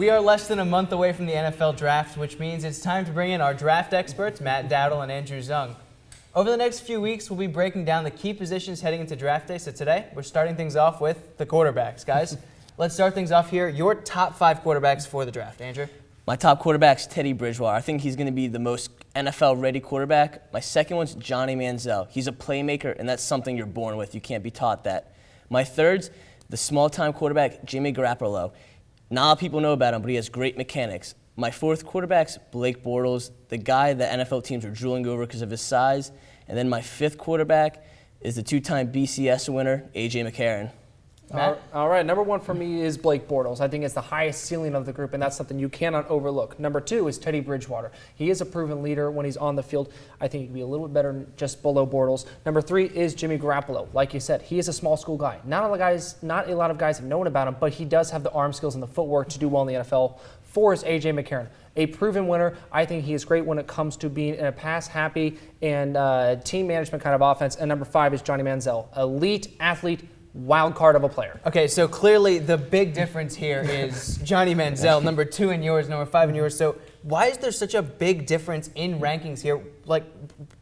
We are less than a month away from the NFL draft, which means it's time to bring in our draft experts, Matt Dowdle and Andrew Zung. Over the next few weeks, we'll be breaking down the key positions heading into draft day. So today, we're starting things off with the quarterbacks, guys. Let's start things off here. Your top 5 quarterbacks for the draft, Andrew. My top quarterback's Teddy Bridgewater. I think he's going to be the most NFL-ready quarterback. My second one's Johnny Manziel. He's a playmaker, and that's something you're born with. You can't be taught that. My third's the small-time quarterback, Jimmy Garoppolo. Not a lot of people know about him, but he has great mechanics. My fourth quarterback's Blake Bortles, the guy that NFL teams are drooling over because of his size. And then my fifth quarterback is the 2-time BCS winner, A.J. McCarron. All right, number 1 for me is Blake Bortles. I think it's the highest ceiling of the group, and that's something you cannot overlook. Number 2 is Teddy Bridgewater. He is a proven leader when he's on the field. I think he can be a little bit better than just below Bortles. Number 3 is Jimmy Garoppolo. Like you said, he is a small school guy. Not a lot of guys have known about him, but he does have the arm skills and the footwork to do well in the NFL. 4 is A.J. McCarron, a proven winner. I think he is great when it comes to being in a pass-happy and team management kind of offense. And number 5 is Johnny Manziel, elite athlete, wild card of a player. Okay, so clearly the big difference here is Johnny Manziel, number 2 in yours, number 5 in yours. So why is there such a big difference in rankings here? Like,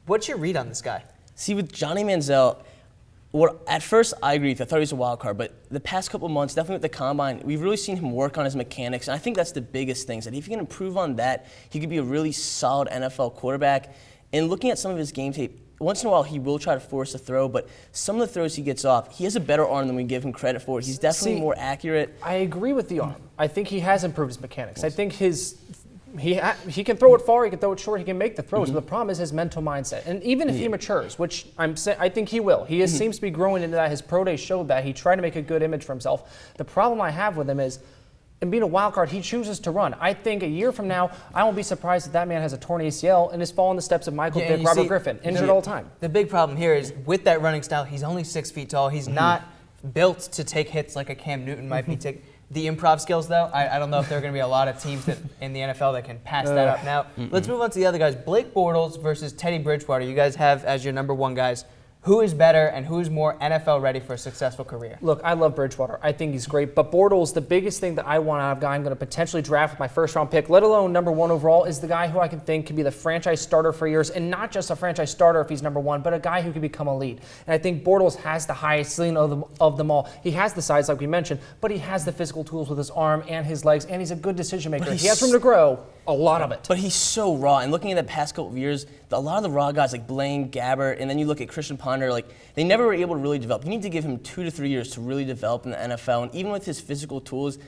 what's your read on this guy? See, with Johnny Manziel, at first I agree with you. I thought he was a wild card, but the past couple months, definitely with the combine, we've really seen him work on his mechanics, and I think that's the biggest thing. That if he can improve on that, he could be a really solid NFL quarterback. And looking at some of his game tape, once in a while, he will try to force a throw, but some of the throws he gets off, he has a better arm than we give him credit for. He's definitely more accurate. I agree with the arm. I think he has improved his mechanics. I think he can throw it far, he can throw it short, he can make the throws. But the problem is his mental mindset. And even if he matures, which I think he will, he seems to be growing into that. His pro day showed that. He tried to make a good image for himself. The problem I have with him is, and being a wild card, he chooses to run. I think a year from now, I won't be surprised if that man has a torn ACL and is following the steps of Michael Vick, Robert Griffin, injured all the time. The big problem here is with that running style, he's only 6 feet tall. He's not built to take hits like a Cam Newton might be taking. The improv skills, though, I don't know if there are going to be a lot of teams in the NFL that can pass that up. Now, let's move on to the other guys. Blake Bortles versus Teddy Bridgewater. You guys have as your number 1 guys. Who is better and who's more NFL ready for a successful career? Look, I love Bridgewater. I think he's great. But Bortles, the biggest thing that I want out of a guy I'm going to potentially draft with my first-round pick, let alone number 1 overall, is the guy who I can think can be the franchise starter for years. And not just a franchise starter if he's number 1, but a guy who can become elite. And I think Bortles has the highest ceiling of them all. He has the size, like we mentioned, but he has the physical tools with his arm and his legs, and he's a good decision maker. He has room to grow. A lot of it. But he's so raw. And looking at the past couple of years, a lot of the raw guys like Blaine Gabbert, and then you look at Christian Ponder, like they never were able to really develop. You need to give him 2 to 3 years to really develop in the NFL. And even with his physical tools,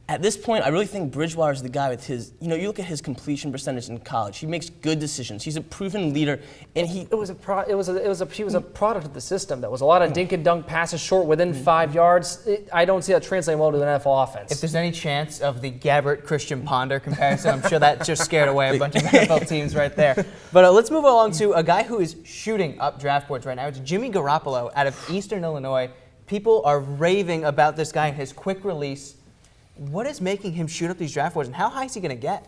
at this point, I really think Bridgewater is the guy with his, you look at his completion percentage in college. He makes good decisions. He's a proven leader, and he was a product of the system. That was a lot of dink and dunk passes short within 5 yards. I don't see that translating well to an NFL offense. If there's any chance of the Gabbert-Christian Ponder comparison, I'm sure that just scared away a bunch of NFL teams right there. But let's move along to a guy who is shooting up draft boards right now. It's Jimmy Garoppolo out of Eastern Illinois. People are raving about this guy and his quick release. What is making him shoot up these draft boards, and how high is he going to get?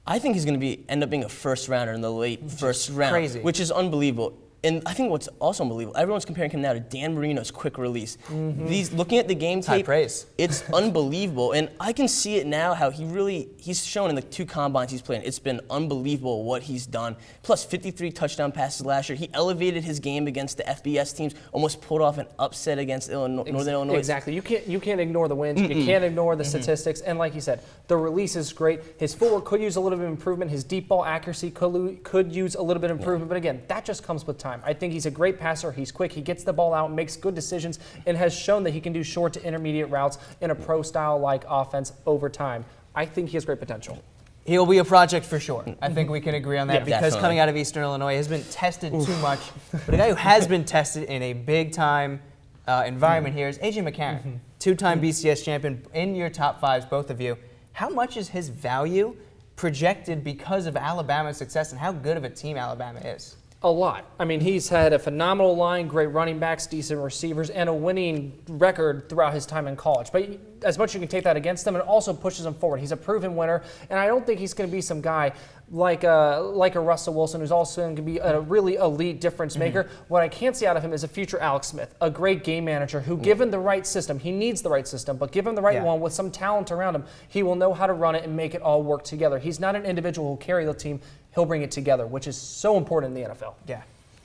I think he's going to end up being a first rounder in the late first round, which is unbelievable. And I think what's also unbelievable, everyone's comparing him now to Dan Marino's quick release. Looking at the game tape, high praise. It's unbelievable. And I can see it now how he's shown in the 2 combines he's playing. It's been unbelievable what he's done. Plus 53 touchdown passes last year. He elevated his game against the FBS teams, almost pulled off an upset against Northern Illinois. Exactly. You can't ignore the wins. You can't ignore the statistics. And like you said, the release is great. His footwork could use a little bit of improvement. His deep ball accuracy could use a little bit of improvement. But again, that just comes with time. I think he's a great passer. He's quick. He gets the ball out, makes good decisions, and has shown that he can do short to intermediate routes in a pro-style-like offense over time. I think he has great potential. He'll be a project for sure. I think we can agree on that because definitely. Coming out of Eastern Illinois has been tested too much. But a guy who has been tested in a big-time environment here is A.J. McCarron, 2-time BCS champion, in your top 5s, both of you. How much is his value projected because of Alabama's success and how good of a team Alabama is? A lot. I mean, he's had a phenomenal line, great running backs, decent receivers, and a winning record throughout his time in college. But as much as you can take that against him, it also pushes him forward. He's a proven winner, and I don't think he's going to be some guy like a Russell Wilson who's also going to be a really elite difference maker. What I can't see out of him is a future Alex Smith, a great game manager who, given the right system, he needs the right system, but give him the right one with some talent around him, he will know how to run it and make it all work together. He's not an individual who will carry the team. He'll bring it together, which is so important in the NFL. Yeah.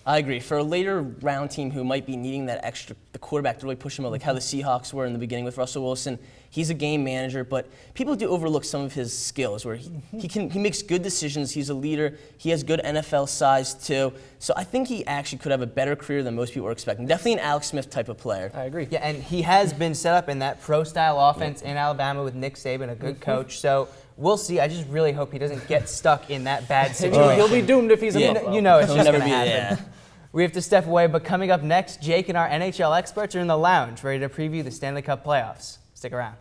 I agree. For a later round team who might be needing that extra, the quarterback to really push them out, like how the Seahawks were in the beginning with Russell Wilson, he's a game manager, but people do overlook some of his skills where he makes good decisions. He's a leader. He has good NFL size too. So I think he actually could have a better career than most people are expecting. Definitely an Alex Smith type of player. I agree. Yeah, and he has been set up in that pro-style offense in Alabama with Nick Saban, a good coach. So we'll see. I just really hope he doesn't get stuck in that bad situation. He'll be doomed if he's in Yeah. Buffalo. You know it's He'll just never going to be- happen. yeah. We have to step away, but coming up next, Jake and our NHL experts are in the lounge ready to preview the Stanley Cup playoffs. Stick around.